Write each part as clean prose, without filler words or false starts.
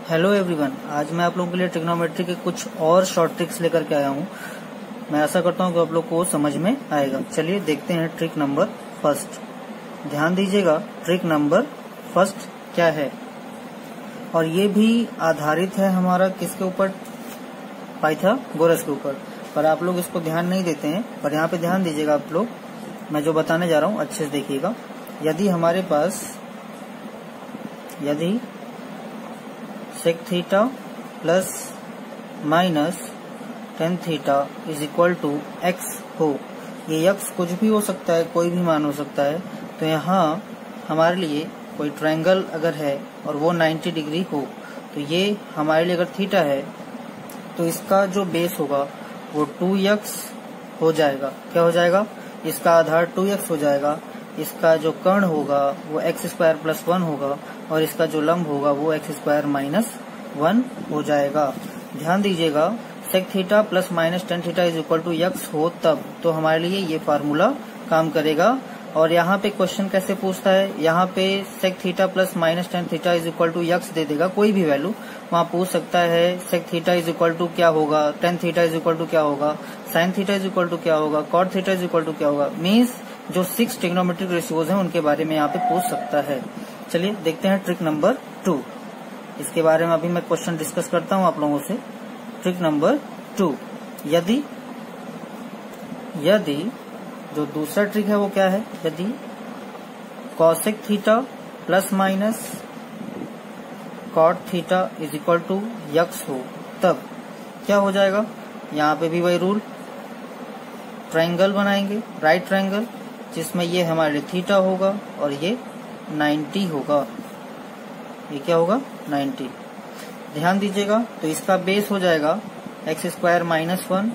Hello everyone, आज मैं आप लोगों के लिए ट्रिग्नोमेट्री के कुछ और शॉर्ट ट्रिक्स लेकर के आया हूँ। मैं आशा करता हूँ कि आप लोग को समझ में आएगा। चलिए देखते हैं ट्रिक नंबर फर्स्ट। ध्यान दीजिएगा, ट्रिक नंबर फर्स्ट क्या है, और ये भी आधारित है हमारा किसके ऊपर, पाइथागोरस के ऊपर। पर आप लोग इसको ध्यान नहीं देते हैं, पर यहाँ पे ध्यान दीजिएगा आप लोग। मैं जो बताने जा रहा हूँ अच्छे से देखिएगा। यदि हमारे पास sec theta plus minus ten theta is equal to X हो, ये एक्स कुछ भी हो सकता है, कोई भी मान हो सकता है। तो यहाँ हमारे लिए कोई ट्रायंगल अगर है और वो 90 डिग्री हो, तो ये हमारे लिए अगर थीटा है तो इसका जो बेस होगा वो 2x हो जाएगा। क्या हो जाएगा? इसका आधार 2x हो जाएगा। इसका जो कर्ण होगा वो x स्क्वायर प्लस 1 होगा, और इसका जो लंब होगा वो x स्क्वायर माइनस 1 हो जाएगा। ध्यान दीजिएगा, sec theta plus minus ten theta is equal to x हो तब तो हमारे लिए ये फार्मूला काम करेगा। और यहाँ पे क्वेश्चन कैसे पूछता है, यहाँ पे sec theta plus minus ten theta is equal to x दे देगा, कोई भी वैल्यू वहाँ पूछ सकता है। Sec theta is equal to क्या होगा, tan theta is equal to क्या होगा, sine theta is equal to क्या होगा, cot theta is equal to क्या होगा। मीन्स जो 6 ट्रिग्नोमेट्रिक रेशियोज हैं उनके बारे में यहाँ पे पूछ सकता है। चलिए देखते हैं ट्रिक नंबर 2। इसके बारे में अभी मैं क्वेश्चन डिस्कस करता हूँ आप लोगों से। ट्रिक नंबर 2, यदि जो दूसरा ट्रिक है वो क्या है, यदि cosec theta plus minus cot theta is equal to x हो तब क्या हो जाएगा। यहाँ पे भी वही रूल, ट्रायंगल बनाएंगे, राइट ट्रायंगल, जिसमें ये हमारे लिए थीटा होगा और ये 90 होगा। ये क्या होगा? 90। ध्यान दीजिएगा, तो इसका बेस हो जाएगा x square minus 1,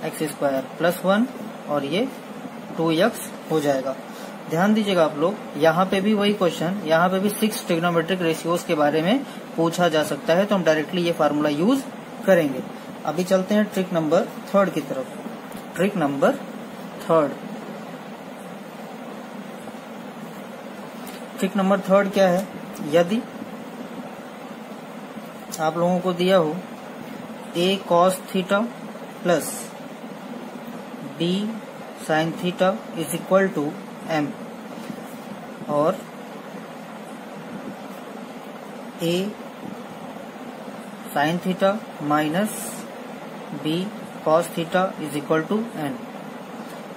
x square plus 1, और ये 2x हो जाएगा। ध्यान दीजिएगा आप लोग, यहाँ पे भी वही क्वेश्चन, यहाँ पे भी 6 ट्रिग्नोमेट्रिक रेशियोज के बारे में पूछा जा सकता है, तो हम डायरेक्टली ये फार्मूला यूज करेंगे। अभी चलते हैं ट्रिक नंबर 3 की तरफ। ट्रिक नंबर 3, ट्रिक नंबर 3 क्या है, यदि आप लोगों को दिया हो a cos theta plus b sin theta is equal to m, और a sin theta minus b cos theta is equal to n।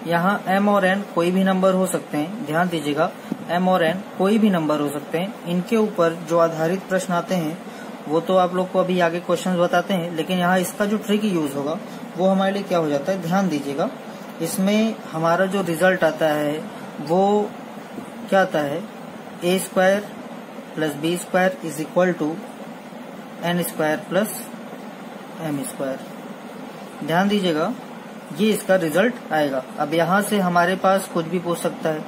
यहाँ m और n कोई भी नंबर हो सकते हैं। ध्यान दीजिएगा, m और n कोई भी नंबर हो सकते हैं। इनके ऊपर जो आधारित प्रश्न आते हैं वो तो आप लोग को अभी आगे क्वेश्चंस बताते हैं, लेकिन यहाँ इसका जो ट्रिक यूज होगा वो हमारे लिए क्या हो जाता है। ध्यान दीजिएगा, इसमें हमारा जो रिजल्ट आता है वो क्या आता है, a square plus b square is equal to n square plus m square. ध्यान दीजिएगा, ये इसका रिजल्ट आएगा। अब यहाँ से हमारे पास कुछ भी पूछ सकता है,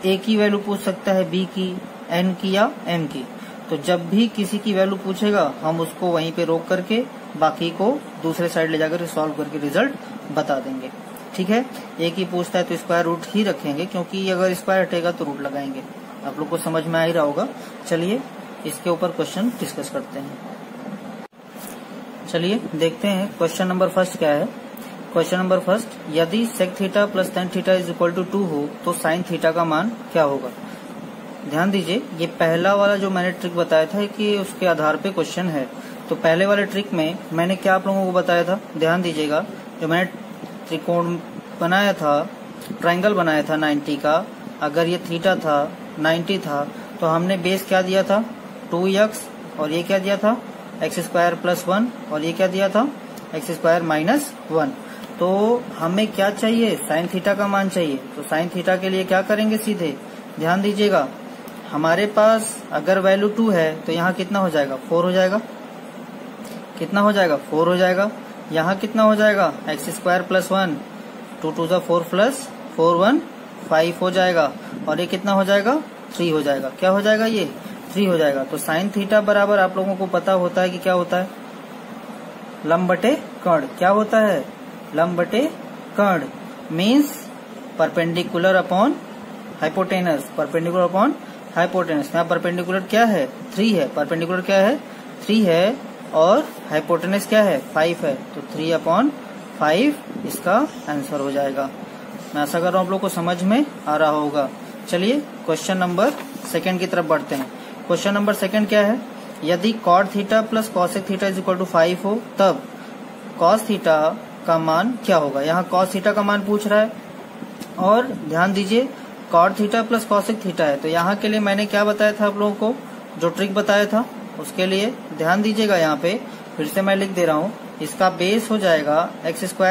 a की वैल्यू पूछ सकता है, b की, n की या m की। तो जब भी किसी की वैल्यू पूछेगा हम उसको वहीं पे रोक करके बाकी को दूसरे साइड ले जाकर सॉल्व करके रिजल्ट बता देंगे। ठीक है, एक ही पूछता है तो स्क्वायर रूट ही रखेंगे, क्योंकि अगर स्क्वायर हटेगा तो रूट लगाएंगे। आप लोग को समझ में आ ही रहा होगा। चलिए इसके ऊपर क्वेश्चन डिस्कस करते हैं। चलिए देखते हैं क्वेश्चन नंबर फर्स्ट क्या है। क्वेश्चन नंबर फर्स्ट, यदि sec theta plus tan theta is equal to 2 हो तो साइन थीटा का मान क्या होगा। ध्यान दीजिए, ये पहला वाला जो मैंने ट्रिक बताया था कि उसके आधार पे क्वेश्चन है। तो पहले वाले ट्रिक में मैंने क्या आप लोगों को बताया था, ध्यान दीजिएगा, जो मैंने त्रिकोण बनाया था, ट्रायंगल बनाया था 90 का, अगर ये थीटा था 90 था तो हमने बेस क्या दिया था 2x, और ये क्या दिया था x स्क्वायर प्लस 1, और ये क्या दिया था x स्क्वायर माइनस 1। तो हमें क्या चाहिए, साइन थीटा का मान चाहिए। तो साइन थीटा के लिए क्या करेंगे, सीधे ध्यान दीजिएगा, हमारे पास अगर वैल्यू 2 है तो यहाँ कितना हो जाएगा, 4 हो जाएगा। कितना हो जाएगा, 4 हो जाएगा। यहाँ कितना हो जाएगा, x स्क्वायर प्लस 1, 2 2 जा 4 प्लस 4 1 5 हो जाएगा, और ये कितना हो जाएगा, 3 हो जाएगा। क्या हो जाएगा, ये 3 हो जाएगा। तो साइन थीटा बराबर आप लोगों को पता होता है कि क्या होता है, लंब बटे कर्ण। क्या होता है, लंब बटे कर्ण, means perpendicular upon hypotenuse, perpendicular upon hypotenuse. यहाँ परपेंडिकुलर क्या है, 3 है, परपेंडिकुलर क्या है 3 है और हाइपोटेनस क्या है 5 है, तो 3/5 इसका आंसर हो जाएगा। मैं आशा कर रहा हूँ आप लोग को समझ में आ रहा होगा। चलिए क्वेश्चन नंबर 2 की तरफ बढ़ते हैं। क्वेश्चन नंबर 2 क्या है, यदि cot theta plus cosec theta is equal to 5 हो तब cos थीटा का मान क्या होगा। यहाँ cos थीटा का मान पूछ रहा है और ध्यान दीजिए cot theta plus cosec theta है, तो यहाँ के लिए मैंने क्या बताया था आप लोगों को, जो ट्रिक बताया था उसके लिए ध्यान दीजिएगा। यहाँ पे फिर से मैं लिख दे रहा हूँ, इसका बेस हो जाएगा x² -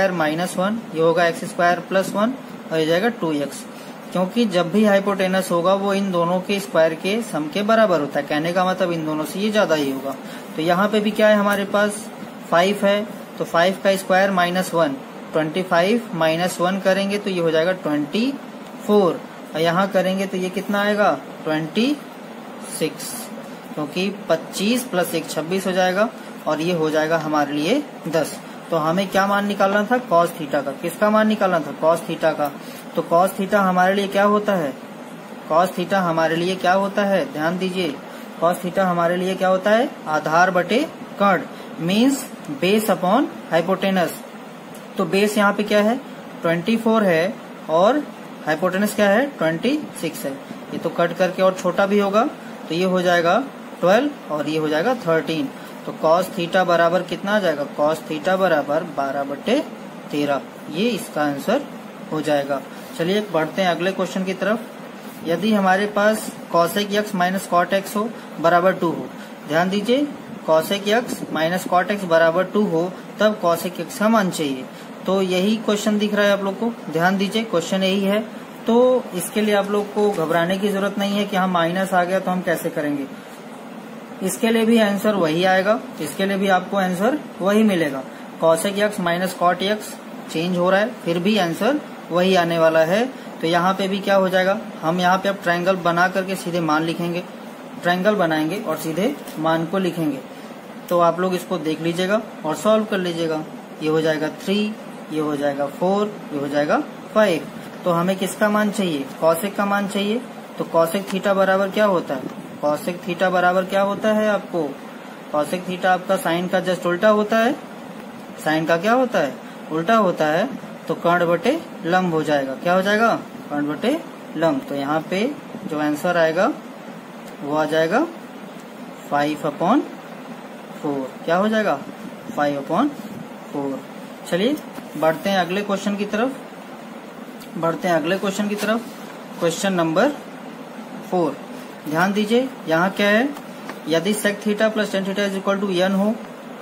1, ये होगा x² + 1 और ये जाएगा 2x, क्योंकि जब भी हाइपोटेनस होगा वो इन दोनों के स्क्वायर के सम के बराबर होता है। कहने का मतलब इन दोनों से ये ज्यादा ही होगा। तो यहाँ पे भी क्या है हमारे पास 5 है, तो 5 का स्क्वायर -1, 25 - 1 करेंगे तो ये हो जाएगा 24 और यहाँ करेंगे तो ये कितना आएगा 26, क्योंकि 25 + 1 26 हो जाएगा और ये हो जाएगा हमारे लिए 10। तो हमें क्या मान निकालना था cos थीटा का। किसका मान निकालना था cos थीटा का। तो cos थीटा हमारे लिए क्या होता है, cos थीटा हमारे लिए क्या होता है, ध्यान दीजिए cos थीटा हमारे लिए क्या होता है, आधार बटे कर्ण, मीन्स बेस अपॉन हाइपोटेनस। तो बेस यहाँ पे क्या है 24 है और हाइपोटेनस क्या है 26 है। ये तो कट करके और छोटा भी होगा, तो ये हो जाएगा 12 और ये हो जाएगा 13। तो cos थीटा बराबर कितना आ जाएगा, cos थीटा बराबर 12/13, ये इसका आंसर हो जाएगा। चलिए बढ़ते हैं अगले क्वेश्चन की तरफ। यदि हमारे पास cosec x - cot x हो बराबर 2 हो, ध्यान दीजिए cosec x - cot x बराबर 2 हो तब cosec x का मान चाहिए। तो यही क्वेश्चन दिख रहा है आप लोग को, ध्यान दीजिए क्वेश्चन यही है। तो इसके लिए आप लोग को घबराने की जरूरत नहीं है कि हाँ माइनस आ गया तो हम कैसे करेंगे। इसके लिए भी आंसर वही आएगा, इसके लिए भी आपको आंसर वही मिलेगा। cosec x - cot x change हो रहा है, फिर भी आंसर वही आने वाला है। तो यहाँ पे भी क्या हो जाएगा, हम यहाँ पे अब ट्रायंगल बना करके सीधे मान लिखेंगे, ट्रायंगल बनाएंगे और सीधे मान को लिखेंगे। तो आप लोग इसको देख लीजिएगा और सॉल्व कर लीजिएगा। ये हो जाएगा 3, ये हो जाएगा 4, ये हो जाएगा 5। तो हमें किसका मान चाहिए, cosec का मान चाहिए। तो cosec थीटा बराबर क्या होता है, cosec थीटा बराबर क्या होता है आपको, cosec थीटा आपका साइन का जस्ट उल्टा होता है। साइन का क्या होता है, उल्टा होता है। तो कर्ण बटे लंब हो जाएगा, क्या हो जाएगा कर्ण बटे लंब। तो यहाँ पे जो आंसर आएगा वो आ जाएगा 5/4, क्या हो जाएगा 5/4। चलिए बढ़ते हैं अगले क्वेश्चन की तरफ, क्वेश्चन नंबर 4। ध्यान दीजिए यहाँ क्या है, यदि sec theta plus tan theta is equal to n हो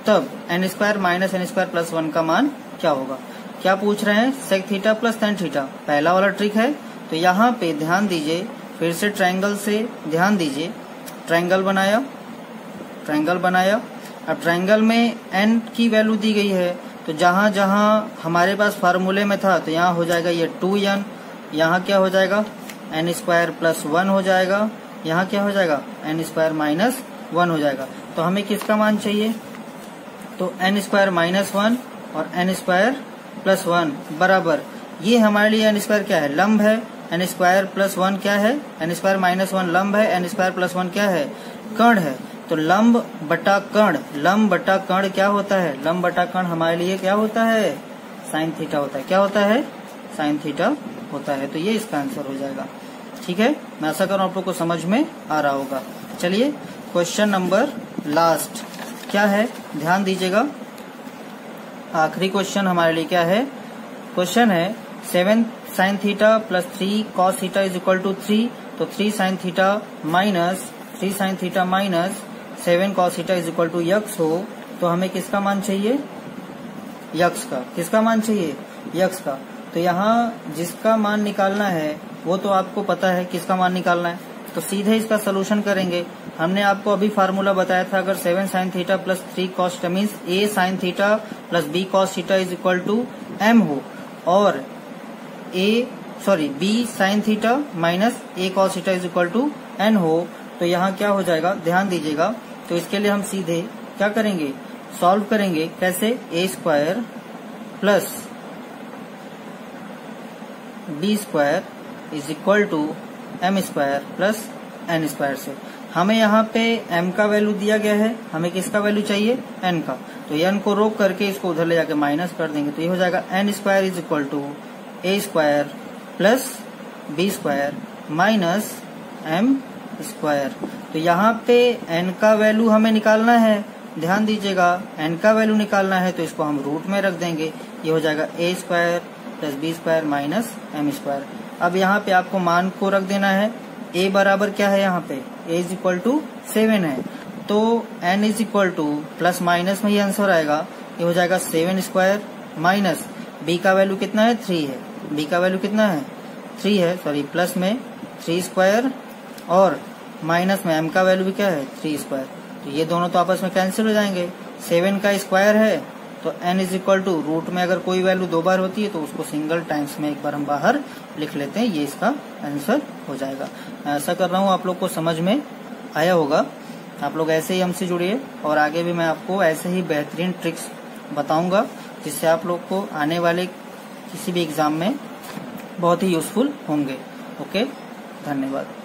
तब n² - n² + 1 का मान क्या होगा। क्या पूछ रहे हैं, sec theta plus tan theta, पहला वाला ट्रिक है। तो यहाँ पे ध्यान दीजिए, फिर से ट्रायंगल से ध्यान दीजिए, ट्रायंगल बनाया, अब ट्रायंगल में n की वैल्यू दी गई है। तो जहाँ जहाँ हमारे पास फार्मूले में था तो यहाँ हो जाएगा ये 2n, यहाँ क्या हो जाएगा n² + 1 हो जाएगा, यहाँ क्या हो जाएगा n² - 1 हो जाएगा। तो हमें किसका मान चाहिए, तो n² - 1 और n² + 1 बराबर, ये हमारे लिए n² क्या है, लंब है, n² + 1 क्या है, n² - 1 लंब है, n² + 1 क्या है, कर्ण है। तो लंब बटा कर्ण क्या होता है, लंब बटा कर्ण हमारे लिए क्या होता है, साइन थीटा होता है। क्या होता है, साइन थीटा होता है। तो ये इसका आंसर हो जाएगा। ठीक है, मैं आशा कर रहा हूँ आप लोग को समझ में आ रहा होगा। चलिए क्वेश्चन नंबर लास्ट क्या है, ध्यान दीजिएगा, आखिरी क्वेश्चन हमारे लिए क्या है, क्वेश्चन है 7 sin theta plus 3 cos theta is equal to 3। तो 3 sin theta minus 7 cos theta is equal to x हो तो हमें किसका मान चाहिए, यक्स का। किसका मान चाहिए, यक्स का। तो यहाँ जिसका मान निकालना है वो तो आपको पता है किसका मान निकालना है, तो सीधे इसका सोल्यूशन करेंगे। हमने आपको अभी फार्मूला बताया था, अगर 7 sin theta plus 3 cos theta means a sin theta plus b cos theta is equal to m हो और b sin theta minus a cos theta is equal to n हो, तो यहाँ क्या हो जाएगा, ध्यान दीजिएगा। तो इसके लिए हम सीधे क्या करेंगे, सॉल्व करेंगे। कैसे, a² plus b² is equal to m² plus n² से। हमें यहाँ पे m का वैल्यू दिया गया है, हमें किसका वैल्यू चाहिए, n का। तो n को रोक करके इसको उधर ले जाके माइनस कर देंगे, तो ये हो जाएगा n square is equal to a square plus b square minus m square. तो यहाँ पे n का वैल्यू हमें निकालना है, ध्यान दीजिएगा, n का वैल्यू निकालना है तो इसको हम रूट में रख देंगे, ये हो जाएगा a square plus b square minus m square. अब यहाँ पे आपको मान को रख देना है, a बराबर क्या है, यहाँ पे a इज इक्वल टू 7 है, तो n is equal two plus minus में ये आंसर आएगा, ये हो जाएगा 7 स्क्वायर माइनस b का वैल्यू कितना है, 3 है, b का वैल्यू कितना है, 3 है, सॉरी प्लस में 3 स्क्वायर और माइनस में m का वैल्यू भी क्या है, 3 स्क्वायर। तो ये दोनों तो आपस में कैंसिल हो जाएंगे, 7 का स्क्वायर है तो n is equal to root में अगर कोई वैल्यू 2 बार होती है तो उसको सिंगल टाइम्स में एक बार हम बाहर लिख लेते हैं, ये इसका आंसर हो जाएगा। ऐसा कर रहा हूँ आप लोग को समझ में आया होगा। आप लोग ऐसे ही हमसे जुड़िए और आगे भी मैं आपको ऐसे ही बेहतरीन ट्रिक्स बताऊंगा जिससे आप लोग को आने वाले किसी भी एग्जाम में बहुत ही यूजफुल होंगे। ओके, धन्यवाद।